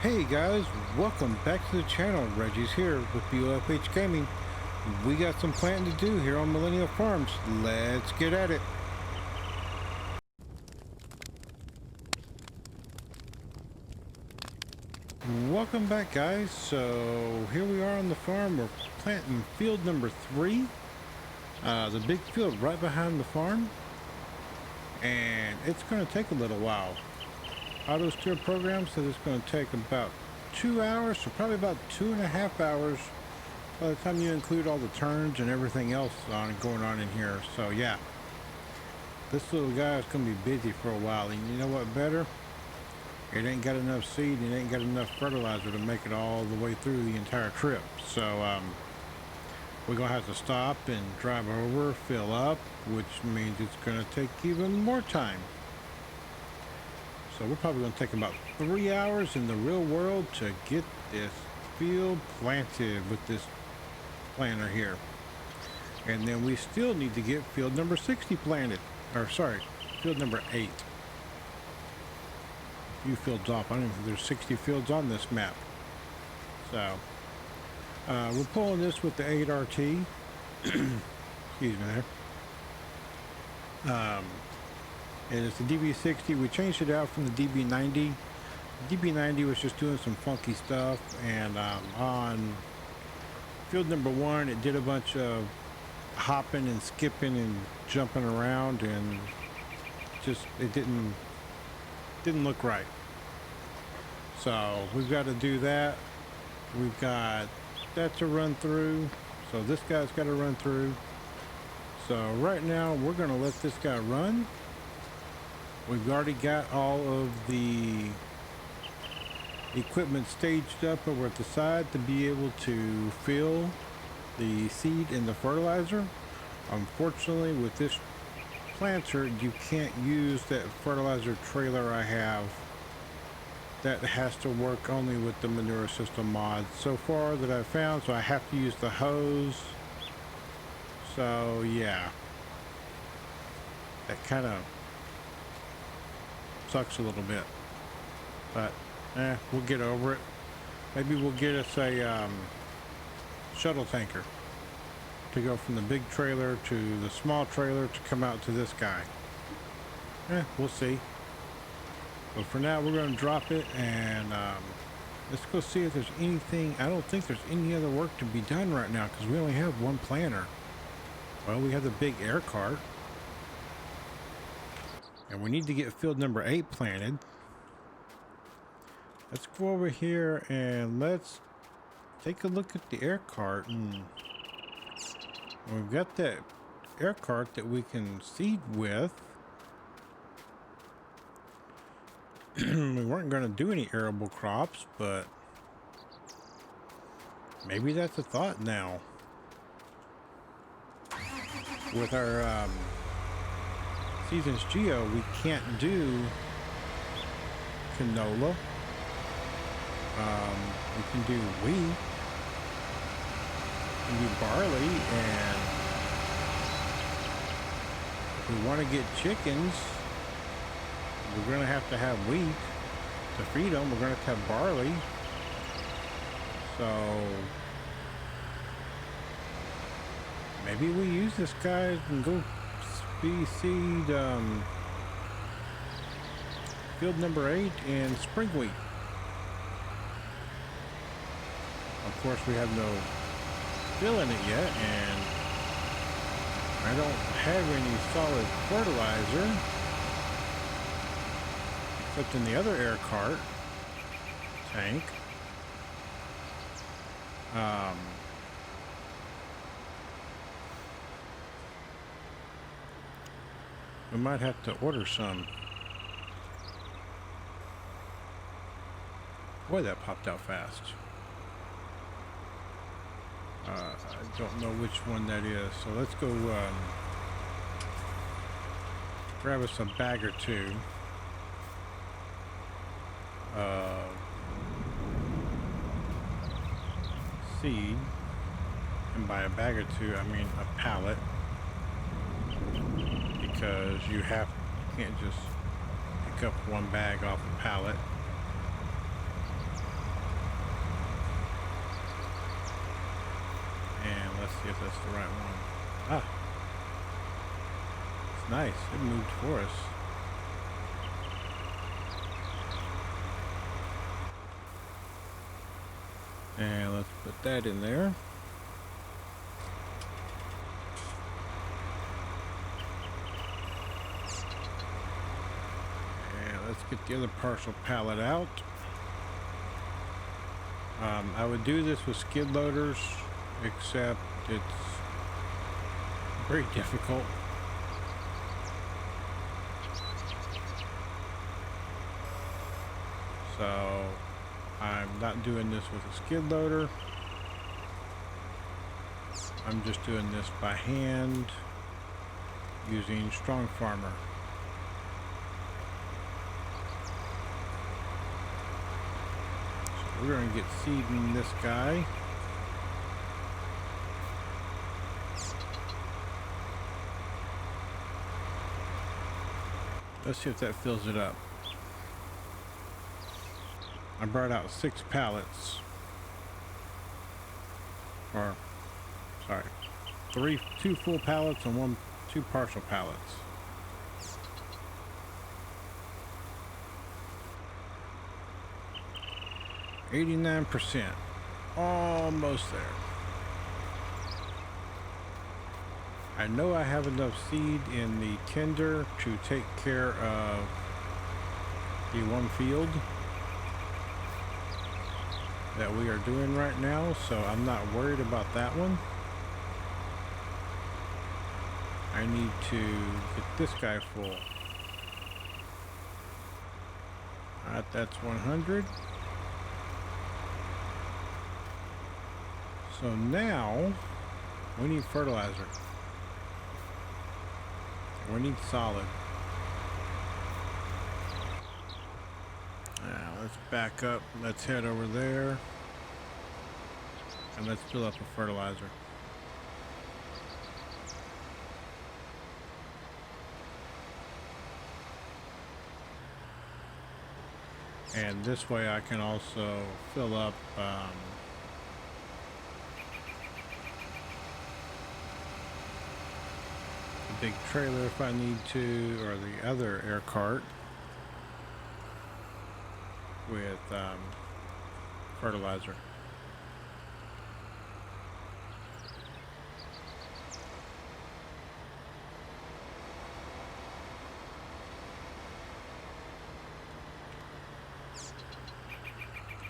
Hey guys, welcome back to the channel. Reggie's here with bofhgaming. We got some planting to do here on Millennial Farms. Let's get at it. Welcome back guys. So here we are on the farm. We're planting field number 3. The big field right behind the farm. And it's going to take a little while. Auto steer program says it's going to take about 2 hours, so probably about 2.5 hours by the time you include all the turns and everything else going on in here. So yeah, this little guy is going to be busy for a while. And you know what better? It ain't got enough seed and it ain't got enough fertilizer to make it all the way through the entire trip. So we're going to have to stop and drive over, fill up, which means it's going to take even more time. So we're probably going to take about 3 hours in the real world to get this field planted with this planter here. And then we still need to get field number 60 planted. Or sorry, field number 8. A few fields off. I don't even think there's 60 fields on this map. So we're pulling this with the 8RT. Excuse me there. And it's the DB60. We changed it out from the DB90. The DB90 was just doing some funky stuff, and on field number 1 it did a bunch of hopping and skipping and jumping around, and just it didn't look right. So we've got to do that. We've got that to run through, so this guy's got to run through. So right now we're going to let this guy run. We've already got all of the equipment staged up over at the side to be able to fill the seed and the fertilizer. Unfortunately, with this planter, you can't use that fertilizer trailer I have. That has to work only with the manure system mod so far that I've found, so I have to use the hose. So yeah, that kind of sucks a little bit, but we'll get over it. Maybe we'll get us a shuttle tanker to go from the big trailer to the small trailer to come out to this guy. We'll see. But for now we're going to drop it, and let's go see if there's anything. I don't think there's any other work to be done right now because we only have one planter. Well, we have the big air cart. And we need to get field number 8 planted. Let's go over here and let's take a look at the air cart. And we've got that air cart that we can seed with. We weren't going to do any arable crops, but maybe that's a thought now. With our Seasons Geo, we can't do canola. We can do wheat. We can do barley, and if we want to get chickens, we're going to have wheat to feed them. We're going to have barley. So maybe we use this guy and go seed field number 8 in spring wheat. Of course, we have no fill in it yet, and I don't have any solid fertilizer except in the other air cart tank. We might have to order some. Boy, that popped out fast. I don't know which one that is, so let's go grab us a bag or two. Seed, and by a bag or two I mean a pallet, because you can't just pick up one bag off a pallet. guess that's the right one. Ah, it's nice. It moved for us. And let's put that in there. And let's get the other partial pallet out. I would do this with skid loaders, except it's very difficult. So I'm not doing this with a skid loader. I'm just doing this by hand using Strong Farmer. So we're going to get seeding this guy. Let's see if that fills it up. I brought out 6 pallets. Or, sorry, 2 full pallets and 2 partial pallets. %, almost there. I know I have enough seed in the tender to take care of the one field that we are doing right now, so I'm not worried about that one. I need to get this guy full. Alright, that's 100. So now we need fertilizer. We need solid. Now let's back up. Let's head over there. And let's fill up a fertilizer. And this way I can also fill up the big trailer if I need to, or the other air cart with fertilizer.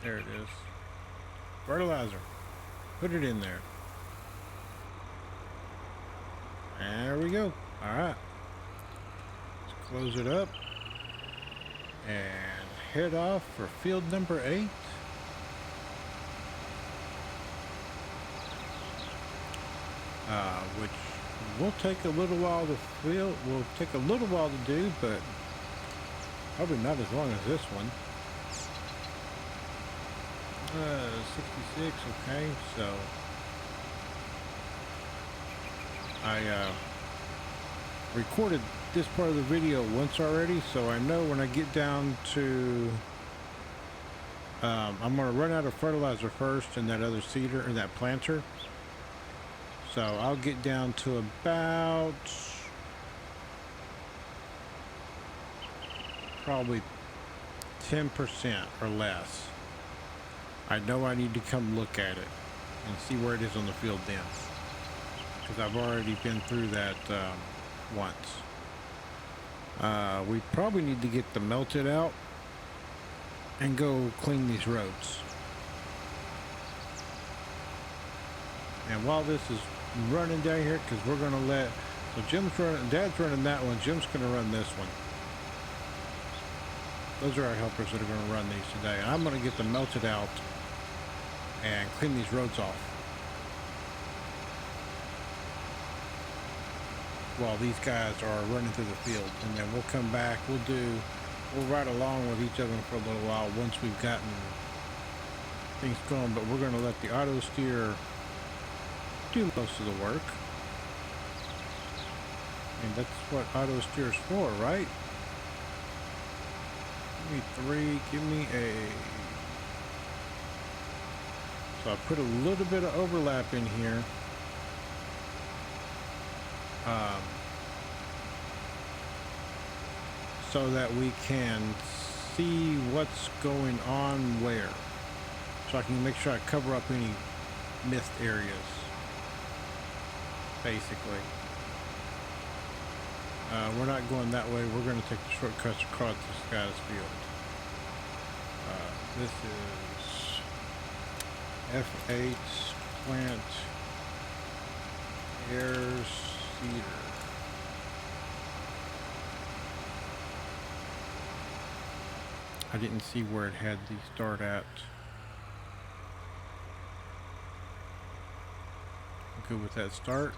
There it is. Fertilizer. Put it in there. There we go. Alright. Let's close it up. And head off for field number 8. Which will take a little while to fill. Will take a little while to do, but probably not as long as this one. 66, okay, so I recorded this part of the video once already, so I know when I get down to I'm going to run out of fertilizer first in that other seeder, or that planter. So I'll get down to about probably 10% or less. I know I need to come look at it and see where it is on the field then, because I've already been through that once. We probably need to get the melted out and go clean these roads. And while this is running down here, because we're going to let, so Jim's running, Dad's running that one, Jim's going to run this one. Those are our helpers that are going to run these today. I'm going to get them melted out and clean these roads off while these guys are running through the field, and then we'll come back. We'll ride along with each of them for a little while once we've gotten things going, but we're going to let the auto steer do most of the work. And that's what auto steer's for, right? Give me 3, give me a... So I put a little bit of overlap in here um, so that we can see what's going on where. So I can make sure I cover up any missed areas, basically. We're not going that way. We're going to take the shortcuts across this guy's field. This is F8 plant air seeder. I didn't see where it had the start at. Good with that start.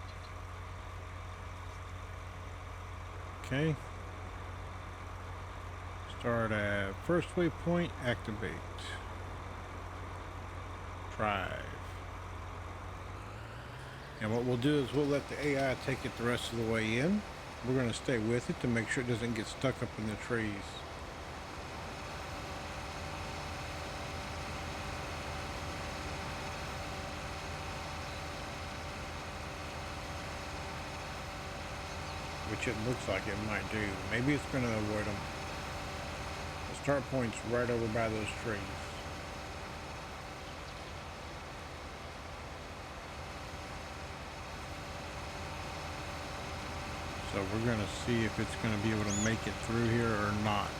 Okay. Start at first waypoint, activate. Drive. And what we'll do is we'll let the AI take it the rest of the way in. We're going to stay with it to make sure it doesn't get stuck up in the trees. Which it looks like it might do. Maybe it's going to avoid them. The start point's right over by those trees. So we're going to see if it's going to be able to make it through here or not.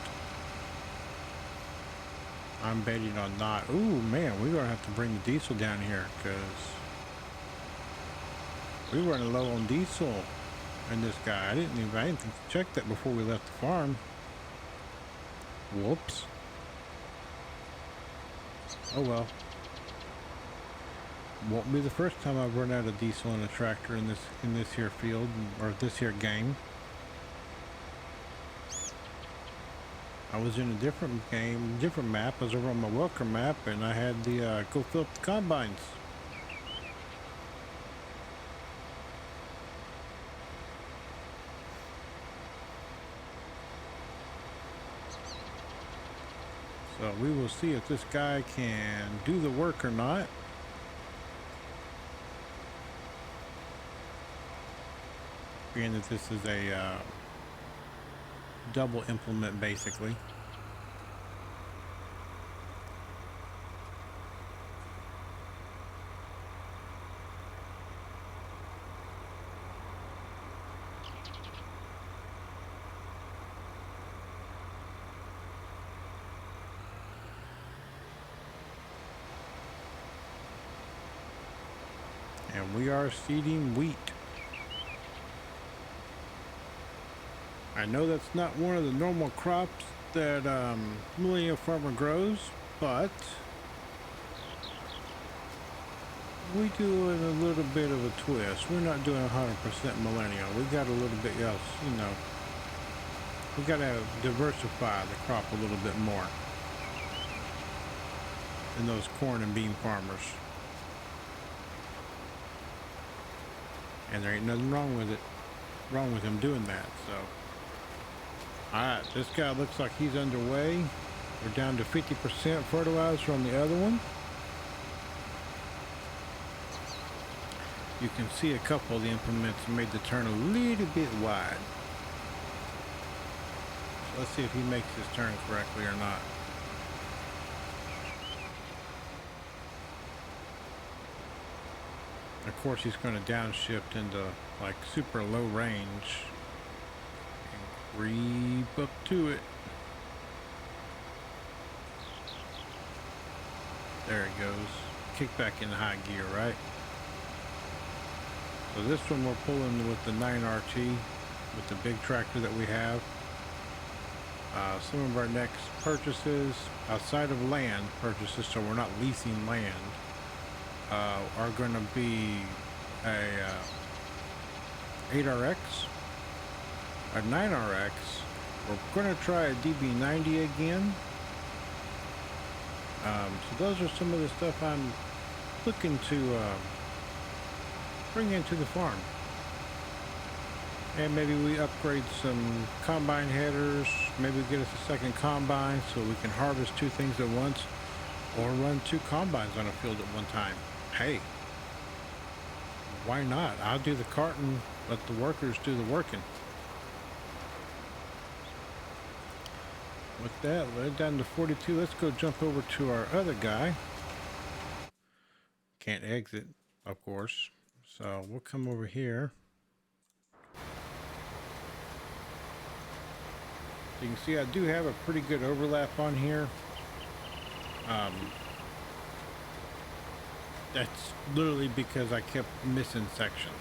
I'm betting on not. Ooh, man, we're going to have to bring the diesel down here because we're running low on diesel in this guy. I didn't think to check that before we left the farm. Whoops. Oh well. Won't be the first time I've run out of diesel in a tractor in this here field or this here game. I was in a different game, different map. I was over on my welcome map, and I had the go fill up the combines. So we will see if this guy can do the work or not. Being that this is a double implement basically. And we are seeding wheat. I know that's not one of the normal crops that Millennial farmer grows, but we do it a little bit of a twist. We're not doing 100% Millennial. We got a little bit else, you know. We got to diversify the crop a little bit more than those corn and bean farmers. And there ain't nothing wrong with it, wrong with him doing that, so. Alright, this guy looks like he's underway. We're down to 50% fertilizer on the other one. You can see a couple of the implements made the turn a little bit wide. So let's see if he makes his turn correctly or not. Of course, he's going to downshift into like super low range and creep up to it. There he goes. Kick back in high gear, right? So this one we're pulling with the 9RT with the big tractor that we have. Some of our next purchases outside of land purchases, so we're not leasing land, are going to be a 8RX, a 9RX. We're going to try a DB90 again. So those are some of the stuff I'm looking to bring into the farm. And maybe we upgrade some combine headers, maybe get us a second combine so we can harvest two things at once, or run two combines on a field at one time. Hey, why not? I'll do the carting Let the workers do the working. With that, we're down to 42. Let's go jump over to our other guy. Can't exit, of course. So we'll come over here. You can see I do have a pretty good overlap on here. That's literally because I kept missing sections.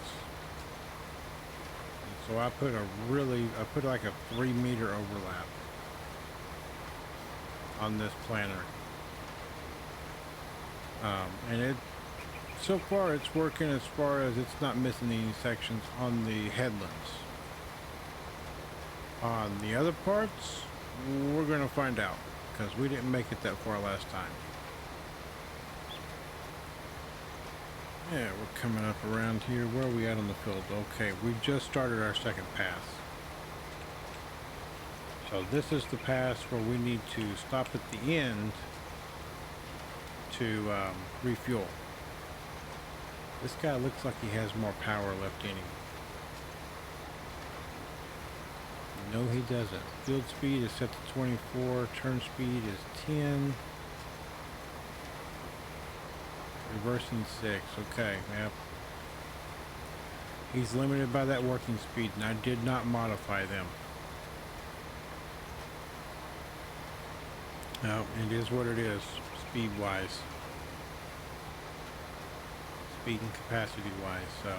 And so I put like a 3-meter overlap on this planter. And so far it's working as far as it's not missing any sections on the headlands. On the other parts, we're going to find out because we didn't make it that far last time. Yeah, we're coming up around here. Where are we at on the field? Okay, we just started our second pass. So this is the pass where we need to stop at the end to refuel. This guy looks like he has more power left in him. No, he doesn't. Field speed is set to 24. Turn speed is 10. Reversing 6. Okay, yep. He's limited by that working speed, and I did not modify them. No, it is what it is, speed-wise. Speed and capacity-wise, so...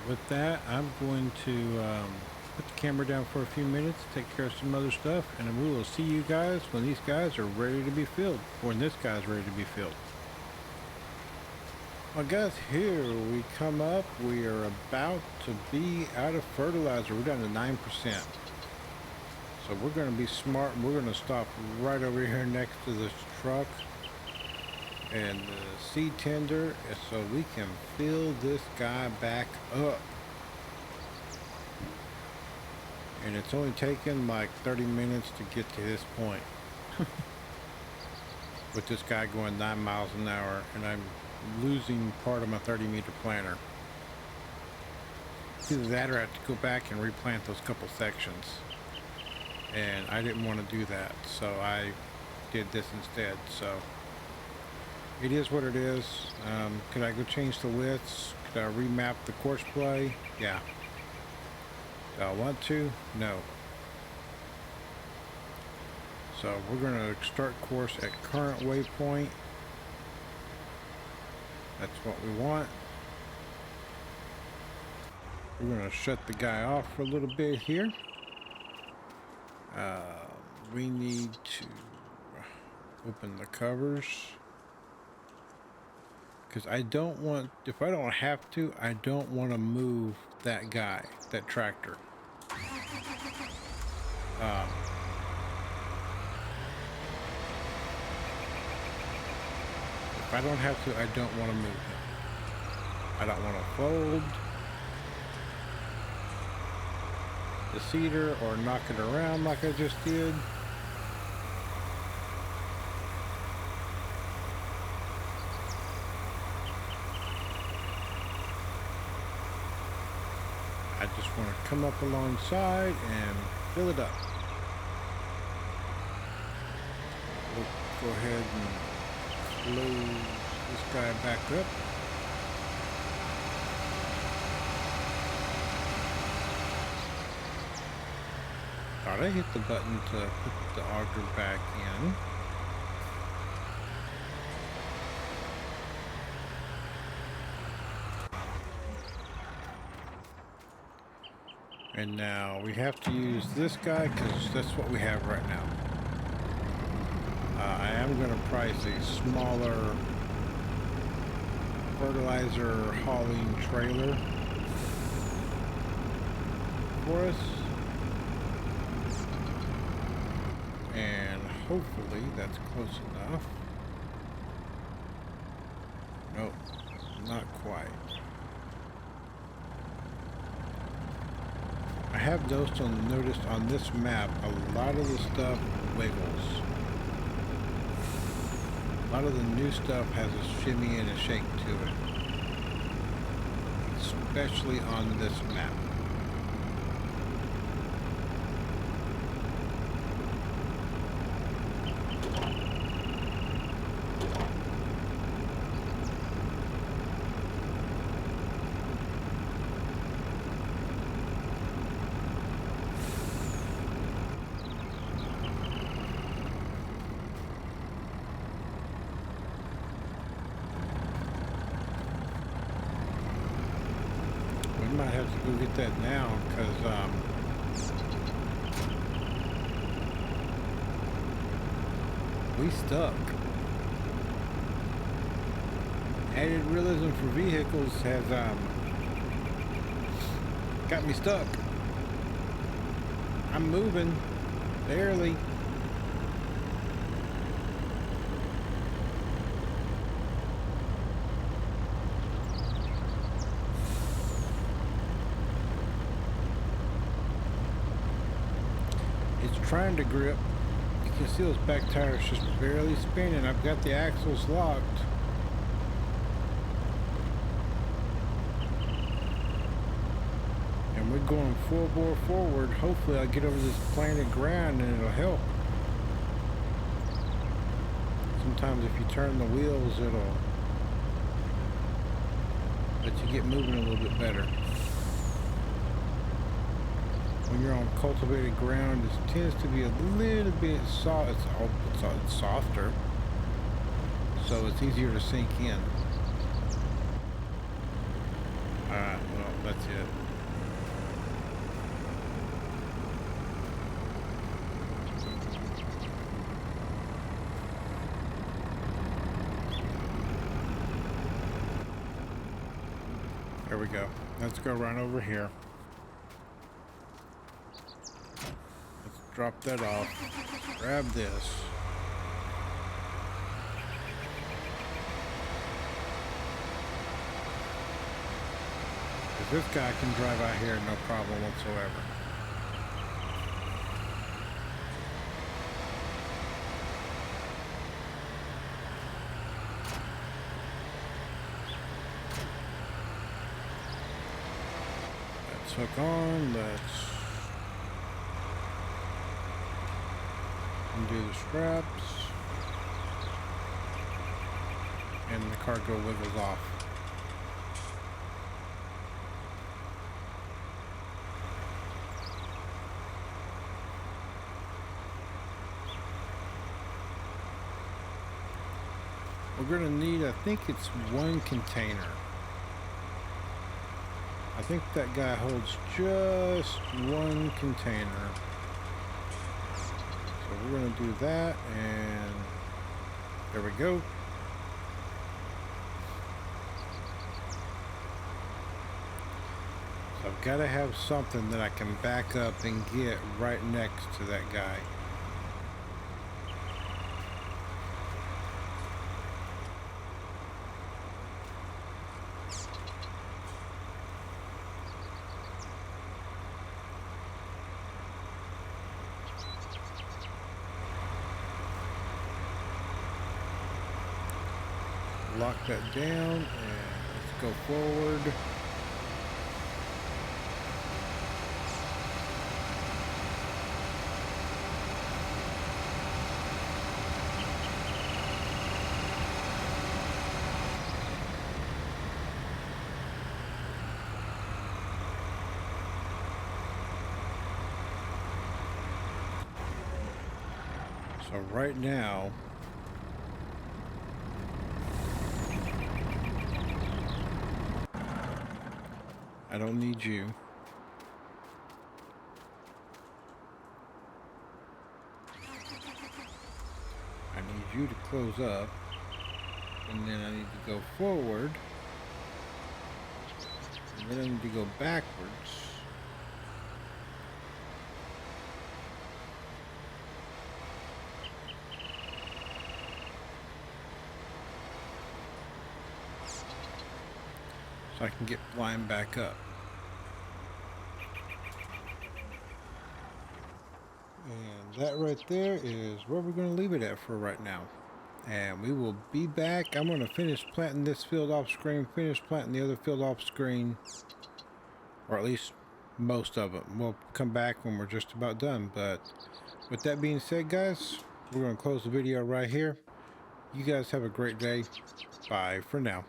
With that, I'm going to put the camera down for a few minutes, take care of some other stuff, and then we will see you guys when these guys are ready to be filled, or when this guy's ready to be filled. Well guys, here we come up. We are about to be out of fertilizer. We're down to 9%. So we're going to be smart. We're going to stop right over here next to this truck and the seed tender, so we can fill this guy back up. And it's only taken like 30 minutes to get to this point. With this guy going 9 miles an hour, and I'm losing part of my 30-meter planter. Either that or I have to go back and replant those couple sections. And I didn't want to do that, so I did this instead. So it is what it is. Could I go change the widths? Could I remap the course play? Yeah. Do I want to? No. So we're going to start course at current waypoint. That's what we want. We're going to shut the guy off for a little bit here. We need to open the covers. Because I don't want, if I don't have to, I don't want to move that guy, that tractor. If I don't have to, I don't want to move him. I don't want to fold the seeder or knock it around like I just did. I just want to come up alongside and fill it up. We'll go ahead and close this guy back up. Thought I hit the button to put the auger back in. And now we have to use this guy because that's what we have right now. I am going to price a smaller fertilizer hauling trailer for us. And hopefully that's close enough. Nope, not quite. I have noticed on this map a lot of the stuff wiggles. A lot of the new stuff has a shimmy and a shake to it, especially on this map. We might have to go get that now because we stuck. Added realism for vehicles has got me stuck. I'm moving barely. It's trying to grip. You can see those back tires just barely spinning. I've got the axles locked. And we're going full bore forward. Hopefully I'll get over this planted ground and it'll help. Sometimes if you turn the wheels, it'll let you get moving a little bit better. When you're on cultivated ground, it tends to be a little bit soft. It's softer, so it's easier to sink in. Alright, well, that's it. There we go. Let's go right over here. Drop that off, grab this. Because this guy can drive out here no problem whatsoever. Let's hook on, let's undo the straps, and the cargo wiggles off. We're gonna need, I think it's one container. I think that guy holds just one container. So we're going to do that, and there we go. So I've got to have something that I can back up and get right next to that guy. Lock that down and let's go forward. So right now, I don't need you. I need you to close up, and then I need to go forward, and then I need to go backwards. So I can get flying back up. And that right there is where we're going to leave it at for right now. and we will be back. I'm going to finish planting this field off screen, finish planting the other field off screen, or at least most of it. We'll come back when we're just about done. But with that being said, guys, we're going to close the video right here. You guys have a great day. Bye for now.